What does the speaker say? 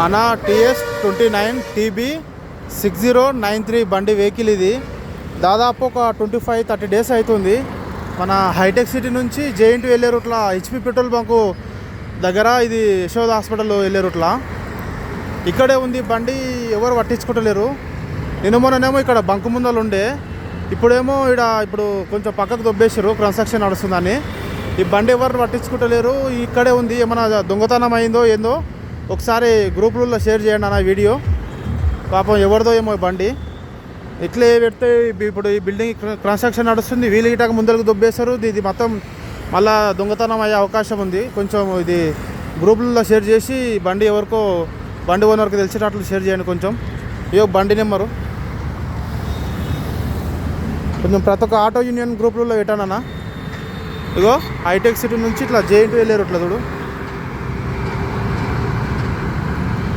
అనా TS29TB6093 బండి vehicle ఇది. దాదాపు ఒక 25-30 డేస్ అవుతుంది. మన హైటెక్ సిటీ నుంచి జేఎన్టీ వెళ్ళే రూట్ల హెచ్పి పెట్రోల్ బంకు దగ్గర, ఇది యశోద హాస్పిటల్ వెళ్ళే రూట్ల ఇక్కడే ఉంది బండి. ఎవరు పట్టించుకుంటలేరు. నిన్న మొన్ననేమో ఇక్కడ బంకు ముందలు ఉండే, ఇప్పుడేమో ఇప్పుడు కొంచెం పక్కకు దొబ్బేసారు, కన్స్ట్రక్షన్ నడుస్తుందని. ఈ బండి ఎవరు పట్టించుకుంటలేరు. ఇక్కడే ఉంది. ఏమైనా దొంగతనం అయిందో ఏందో ఒకసారి గ్రూపులలో షేర్ చేయండి అన్న వీడియో. పాపం ఎవరిదో ఏమో బండి ఇట్లే పెడితే ఇప్పుడు ఈ బిల్డింగ్ కన్స్ట్రక్షన్ నడుస్తుంది, వీళ్ళు గిటాక ముందరకు దొబ్బేశారు. ఇది మొత్తం మళ్ళా దొంగతనం అయ్యే అవకాశం ఉంది. కొంచెం ఇది గ్రూపులలో షేర్ చేసి బండి ఎవరికో, బండి ఓనర్కి తెలిసేటట్లు షేర్ చేయండి కొంచెం. ఇయో బండి నెంబరు కొంచెం ప్రతి ఒక్క ఆటో యూనియన్ గ్రూపులలో పెట్టానన్నా. ఇగో హైటెక్ సిటీ నుంచి ఇట్లా జేఎన్టీ వెళ్ళారు ఇట్లా చూడు.